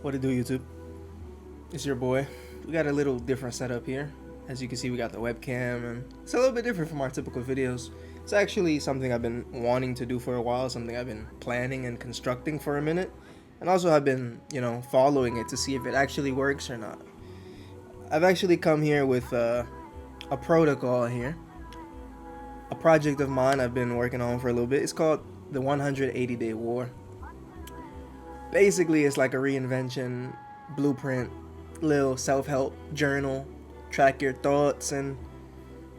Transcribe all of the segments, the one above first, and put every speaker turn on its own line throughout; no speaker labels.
What to do, YouTube? It's your boy. We got a little different setup here. As you can see, we got the webcam, and it's a little bit different from our typical videos. It's actually something I've been wanting to do for a while, something I've been planning and constructing for a minute, and also have been, following it to see if it actually works or not. I've actually come here with a protocol here, a project of mine I've been working on for a little bit. It's called the 180 Day War. Basically, it's like a reinvention blueprint, little self-help journal, track your thoughts, and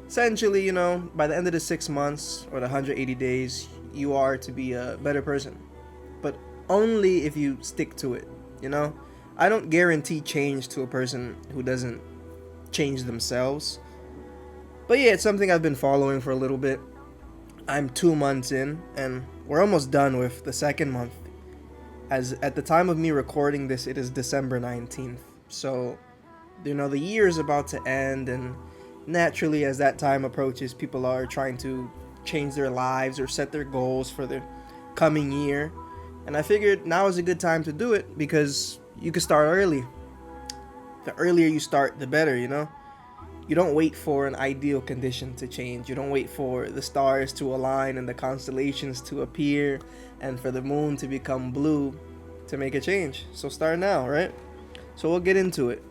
essentially, by the end of the 6 months or the 180 days, you are to be a better person. But only if you stick to it. I don't guarantee change to a person who doesn't change themselves. But yeah, it's something I've been following for a little bit. I'm 2 months in, and we're almost done with the second month. As at the time of me recording this, it is December 19th. So, the year is about to end, and naturally, as that time approaches, people are trying to change their lives or set their goals for the coming year. And I figured now is a good time to do it because you can start early. The earlier you start, the better. You don't wait for an ideal condition to change. You don't wait for the stars to align and the constellations to appear and for the moon to become blue to make a change. So start now, right? So we'll get into it.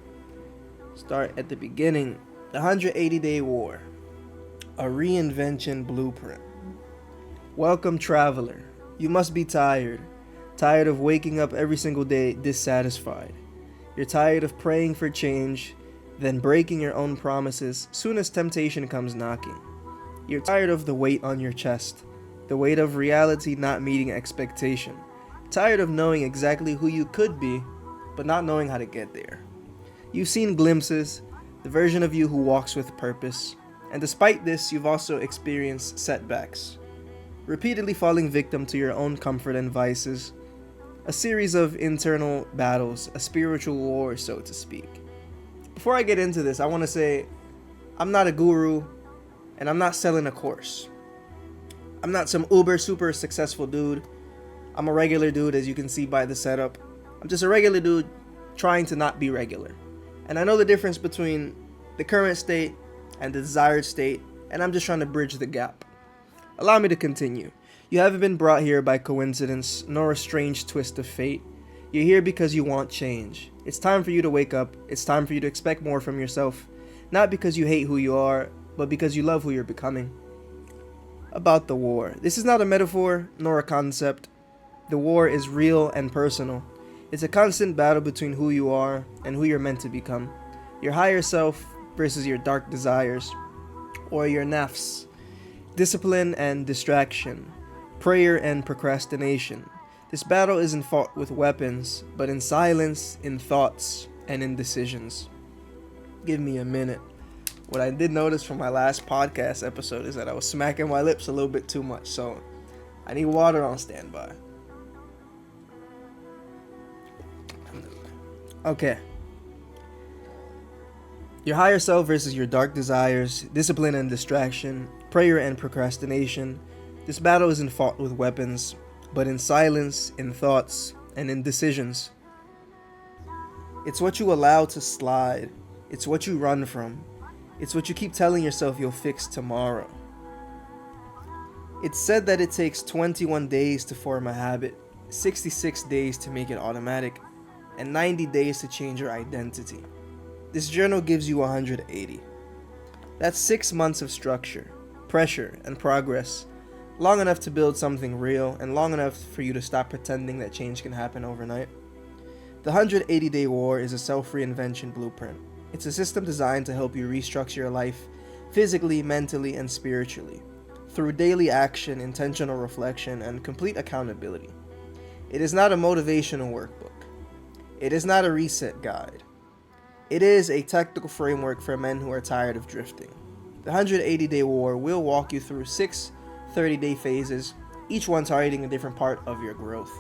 Start at the beginning. The 180 Day War. A reinvention blueprint. Welcome, traveler. You must be tired. Tired of waking up every single day dissatisfied. You're tired of praying for change, then breaking your own promises soon as temptation comes knocking. You're tired of the weight on your chest, the weight of reality not meeting expectation. Tired of knowing exactly who you could be, but not knowing how to get there. You've seen glimpses, the version of you who walks with purpose, and despite this, you've also experienced setbacks. Repeatedly falling victim to your own comfort and vices. A series of internal battles, a spiritual war, so to speak. Before I get into this, I want to say I'm not a guru and I'm not selling a course. I'm not some uber super successful dude. I'm a regular dude, as you can see by the setup. I'm just a regular dude trying to not be regular. And I know the difference between the current state and the desired state, and I'm just trying to bridge the gap. Allow me to continue. You haven't been brought here by coincidence, nor a strange twist of fate. You're here because you want change. It's time for you to wake up. It's time for you to expect more from yourself. Not because you hate who you are, but because you love who you're becoming. About the war. This is not a metaphor, nor a concept. The war is real and personal. It's a constant battle between who you are and who you're meant to become. Your higher self versus your dark desires, or your nafs. Discipline and distraction. Prayer and procrastination. This battle isn't fought with weapons, but in silence, in thoughts, and in decisions. Give me a minute. What I did notice from my last podcast episode is that I was smacking my lips a little bit too much, so I need water on standby. Okay. Your higher self versus your dark desires, discipline and distraction, prayer and procrastination. This battle isn't fought with weapons, but in silence, in thoughts, and in decisions. It's what you allow to slide. It's what you run from. It's what you keep telling yourself you'll fix tomorrow. It's said that it takes 21 days to form a habit, 66 days to make it automatic, and 90 days to change your identity. This journal gives you 180. That's 6 months of structure, pressure, and progress. Long enough to build something real, and long enough for you to stop pretending that change can happen overnight. The 180 Day War is a self-reinvention blueprint. It's a system designed to help you restructure your life physically, mentally, and spiritually through daily action, intentional reflection, and complete accountability. It is not a motivational workbook. It is not a reset guide. It is a tactical framework for men who are tired of drifting. The 180 Day War will walk you through 6 30-day phases, each one targeting a different part of your growth.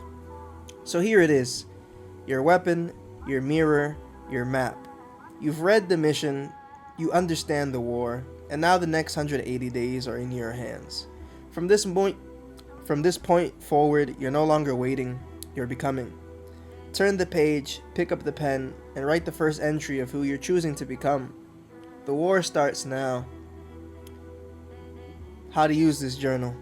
So here it is, your weapon, your mirror, your map. You've read the mission, you understand the war, and now the next 180 days are in your hands. From this point forward, you're no longer waiting, you're becoming. Turn the page, pick up the pen, and write the first entry of who you're choosing to become. The war starts now. How to use this journal.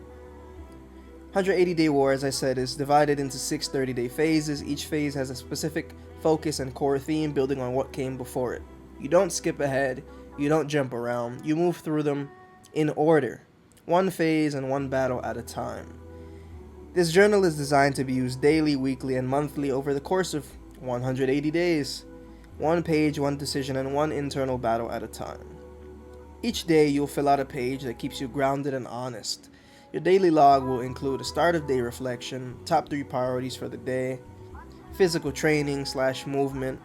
180-day war, as I said, is divided into 6 30-day phases. Each phase has a specific focus and core theme building on what came before it. You don't skip ahead, you don't jump around, you move through them in order, one phase and one battle at a time. This journal is designed to be used daily, weekly, and monthly over the course of 180 days. One page, one decision, and one internal battle at a time. Each day, you'll fill out a page that keeps you grounded and honest. Your daily log will include a start of day reflection, top 3 priorities for the day, physical training / movement,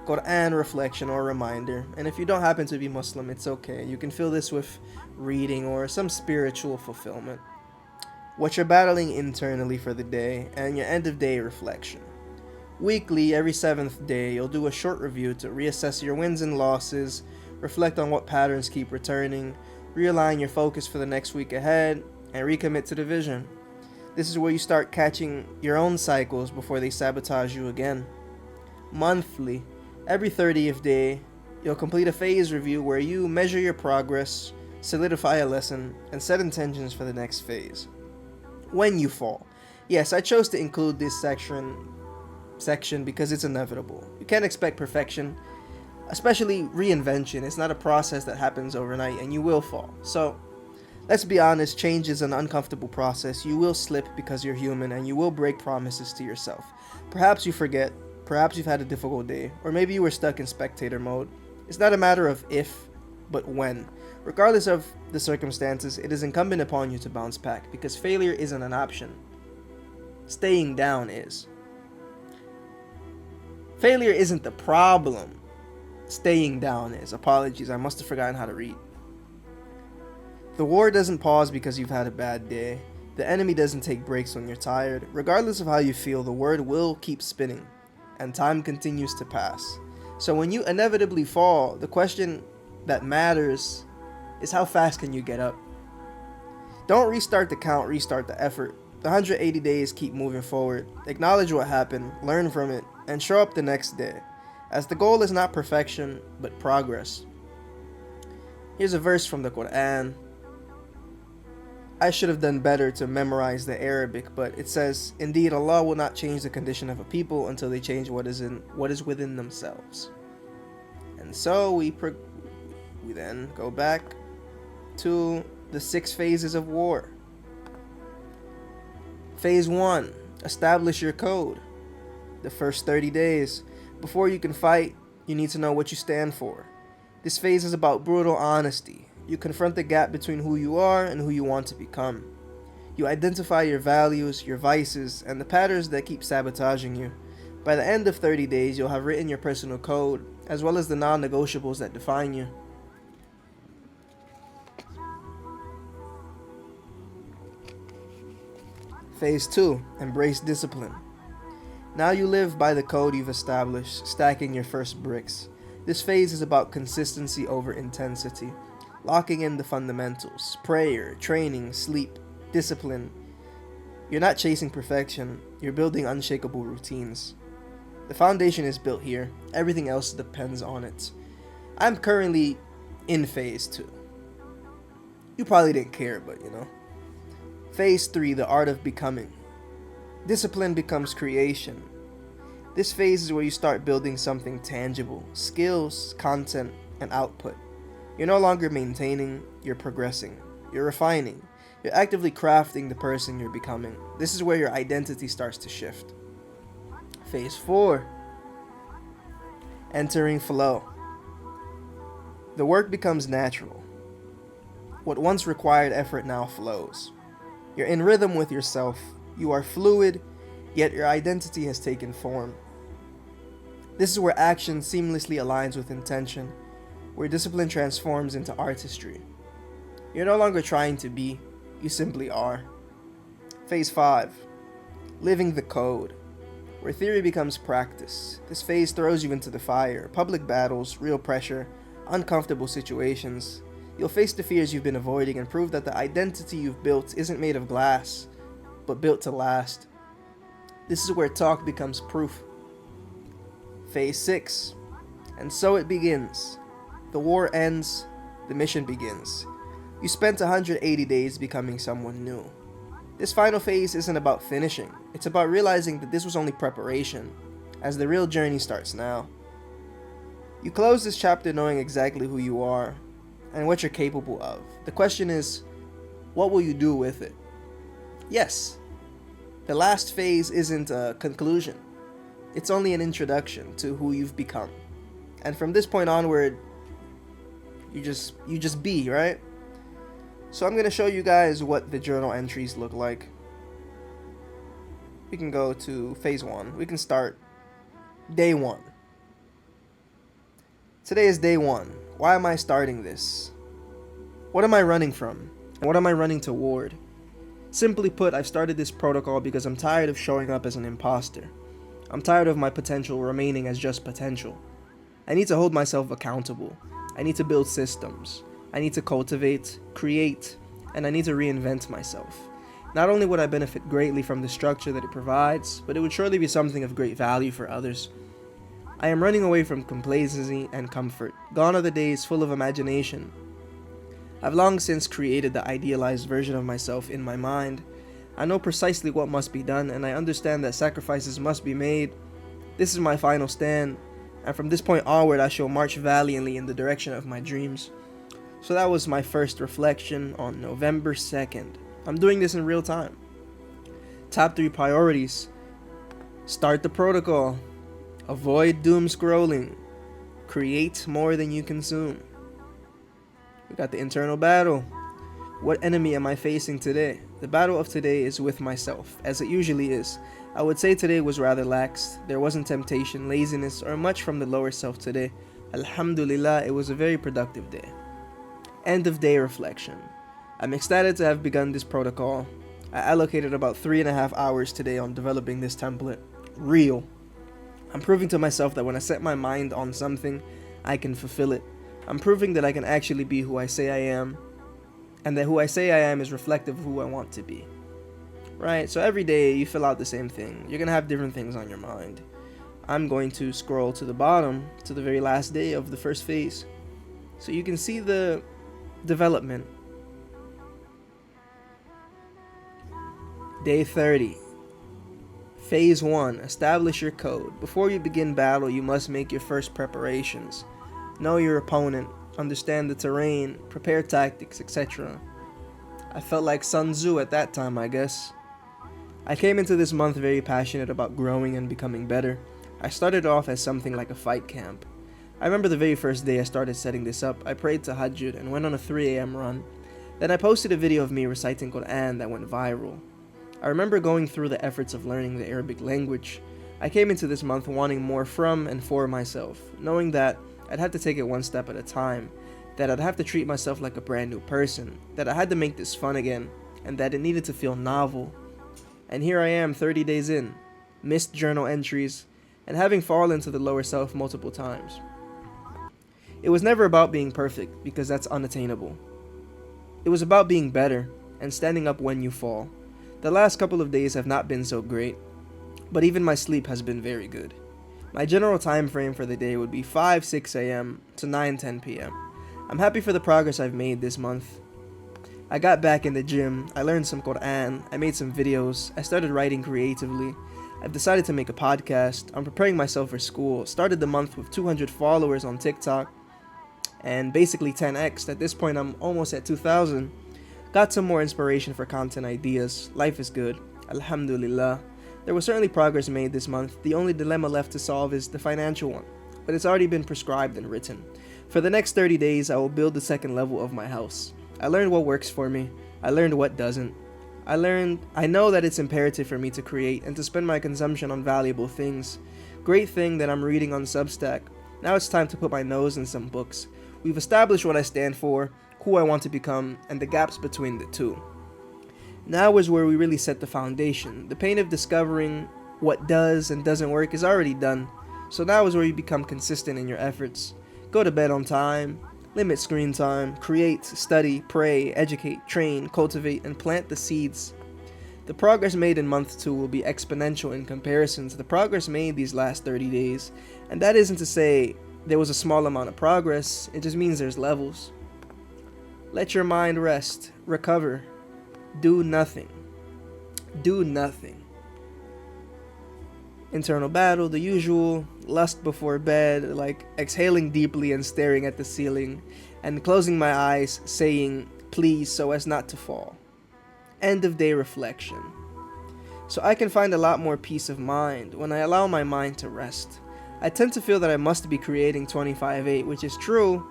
Quran reflection or reminder, and if you don't happen to be Muslim, it's okay. You can fill this with reading or some spiritual fulfillment. What you're battling internally for the day, and your end of day reflection. Weekly, every 7th day, you'll do a short review to reassess your wins and losses, reflect on what patterns keep returning, realign your focus for the next week ahead, and recommit to the vision. This is where you start catching your own cycles before they sabotage you again. Monthly, every 30th day, you'll complete a phase review where you measure your progress, solidify a lesson, and set intentions for the next phase. When you fall. Yes, I chose to include this section because it's inevitable. You can't expect perfection, especially reinvention. It's not a process that happens overnight, and you will fall. So, let's be honest, change is an uncomfortable process. You will slip because you're human, and you will break promises to yourself. Perhaps you forget, perhaps you've had a difficult day, or maybe you were stuck in spectator mode. It's not a matter of if, but when. Regardless of the circumstances, it is incumbent upon you to bounce back, because failure isn't an option. Staying down is. Failure isn't the problem. Staying down is. Apologies, I must have forgotten how to read. The war doesn't pause because you've had a bad day. The enemy doesn't take breaks when you're tired. Regardless of how you feel, the word will keep spinning, and time continues to pass. So when you inevitably fall, the question that matters is how fast can you get up? Don't restart the count, restart the effort. The 180 days keep moving forward. Acknowledge what happened, learn from it, and show up the next day, as the goal is not perfection, but progress. Here's a verse from the Quran. I should have done better to memorize the Arabic, but it says, "Indeed, Allah will not change the condition of a people until they change what is within themselves." And so we then go back to the 6 phases of war. Phase 1, establish your code. The first 30 days. Before you can fight, you need to know what you stand for. This phase is about brutal honesty. You confront the gap between who you are and who you want to become. You identify your values, your vices, and the patterns that keep sabotaging you. By the end of 30 days, you'll have written your personal code, as well as the non-negotiables that define you. Phase 2, embrace discipline. Now you live by the code you've established, stacking your first bricks. This phase is about consistency over intensity, locking in the fundamentals, prayer, training, sleep, discipline. You're not chasing perfection, you're building unshakable routines. The foundation is built here, everything else depends on it. I'm currently in phase 2. You probably didn't care, but you know. Phase 3, the art of becoming. Discipline becomes creation. This phase is where you start building something tangible, skills, content, and output. You're no longer maintaining, you're progressing. You're refining. You're actively crafting the person you're becoming. This is where your identity starts to shift. Phase 4, entering flow. The work becomes natural. What once required effort now flows. You're in rhythm with yourself. You are fluid, yet your identity has taken form. This is where action seamlessly aligns with intention, where discipline transforms into artistry. You're no longer trying to be, you simply are. Phase 5, living the code, where theory becomes practice. This phase throws you into the fire, public battles, real pressure, uncomfortable situations. You'll face the fears you've been avoiding and prove that the identity you've built isn't made of glass, but built to last. This is where talk becomes proof. Phase 6. And so it begins. The war ends, the mission begins. You spent 180 days becoming someone new. This final phase isn't about finishing, it's about realizing that this was only preparation, as the real journey starts now. You close this chapter knowing exactly who you are and what you're capable of. The question is, what will you do with it? Yes, the last phase isn't a conclusion. It's only an introduction to who you've become. And from this point onward, you just be, right? So I'm going to show you guys what the journal entries look like. We can go to phase 1. We can start day 1. Today is day 1. Why am I starting this? What am I running from? And what am I running toward? Simply put, I've started this protocol because I'm tired of showing up as an imposter. I'm tired of my potential remaining as just potential. I need to hold myself accountable. I need to build systems. I need to cultivate, create, and I need to reinvent myself. Not only would I benefit greatly from the structure that it provides, but it would surely be something of great value for others. I am running away from complacency and comfort. Gone are the days full of imagination. I've long since created the idealized version of myself in my mind. I know precisely what must be done, and I understand that sacrifices must be made. This is my final stand, and from this point onward I shall march valiantly in the direction of my dreams. So that was my first reflection on November 2nd. I'm doing this in real time. Top 3 priorities. Start the protocol. Avoid doom scrolling. Create more than you consume. We got the internal battle. What enemy am I facing today? The battle of today is with myself, as it usually is. I would say today was rather lax. There wasn't temptation, laziness, or much from the lower self today. Alhamdulillah, it was a very productive day. End of day reflection. I'm ecstatic to have begun this protocol. I allocated about 3.5 hours today on developing this template. Real. I'm proving to myself that when I set my mind on something, I can fulfill it. I'm proving that I can actually be who I say I am, and that who I say I am is reflective of who I want to be. Right? So every day you fill out the same thing. You're going to have different things on your mind. I'm going to scroll to the bottom to the very last day of the first phase, so you can see the development. Day 30. Phase 1. Establish your code. Before you begin battle, you must make your first preparations. Know your opponent, understand the terrain, prepare tactics, etc. I felt like Sun Tzu at that time, I guess. I came into this month very passionate about growing and becoming better. I started off as something like a fight camp. I remember the very first day I started setting this up, I prayed Tahajjud and went on a 3 a.m. run. Then I posted a video of me reciting Quran that went viral. I remember going through the efforts of learning the Arabic language. I came into this month wanting more from and for myself, knowing that I'd have to take it one step at a time, that I'd have to treat myself like a brand new person, that I had to make this fun again, and that it needed to feel novel. And here I am 30 days in, missed journal entries, and having fallen to the lower self multiple times. It was never about being perfect, because that's unattainable. It was about being better, and standing up when you fall. The last couple of days have not been so great, but even my sleep has been very good. My general time frame for the day would be 5-6 a.m. to 9-10 p.m. I'm happy for the progress I've made this month. I got back in the gym, I learned some Quran, I made some videos, I started writing creatively, I've decided to make a podcast, I'm preparing myself for school, started the month with 200 followers on TikTok, and basically 10x. At this point I'm almost at 2,000. Got some more inspiration for content ideas. Life is good. Alhamdulillah. There was certainly progress made this month. The only dilemma left to solve is the financial one, but it's already been prescribed and written. For the next 30 days I will build the second level of my house. I learned what works for me. I learned what doesn't. I know that it's imperative for me to create and to spend my consumption on valuable things. Great thing that I'm reading on Substack. Now it's time to put my nose in some books. We've established what I stand for, who I want to become, and the gaps between the two. Now is where we really set the foundation. The pain of discovering what does and doesn't work is already done, so now is where you become consistent in your efforts. Go to bed on time, limit screen time, create, study, pray, educate, train, cultivate, and plant the seeds. The progress made in month 2 will be exponential in comparison to the progress made these last 30 days. And that isn't to say there was a small amount of progress, it just means there's levels. Let your mind rest, recover, do nothing. Do nothing. Internal battle, the usual, lust before bed, like exhaling deeply and staring at the ceiling, and closing my eyes, saying, please, so as not to fall. End of day reflection. So I can find a lot more peace of mind when I allow my mind to rest. I tend to feel that I must be creating 25/8, which is true,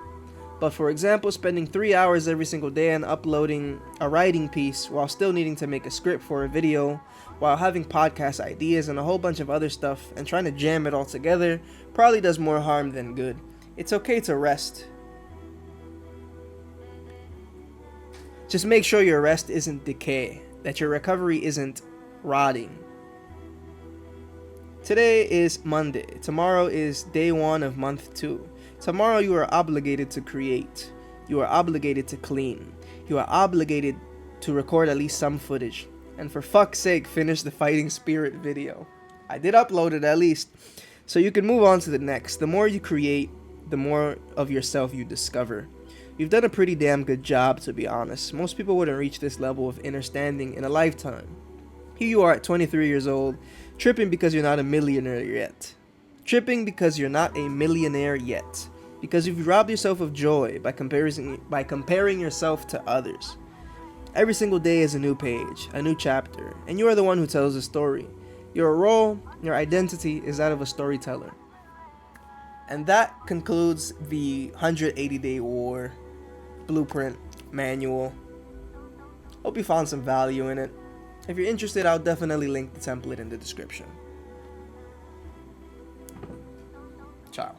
but for example, spending 3 hours every single day and uploading a writing piece while still needing to make a script for a video, while having podcast ideas and a whole bunch of other stuff and trying to jam it all together probably does more harm than good. It's okay to rest. Just make sure your rest isn't decay, that your recovery isn't rotting. Today is Monday. Tomorrow is day 1 of month 2. Tomorrow you are obligated to create. You are obligated to clean. You are obligated to record at least some footage. And for fuck's sake, finish the Fighting Spirit video. I did upload it at least. So you can move on to the next. The more you create, the more of yourself you discover. You've done a pretty damn good job, to be honest. Most people wouldn't reach this level of understanding in a lifetime. Here you are at 23 years old, tripping because you're not a millionaire yet. Tripping because you're not a millionaire yet. Because you've robbed yourself of joy by comparing yourself to others. Every single day is a new page, a new chapter, and you are the one who tells the story. Your role, your identity is that of a storyteller. And that concludes the 180-day war blueprint manual. Hope you found some value in it. If you're interested, I'll definitely link the template in the description. Ciao.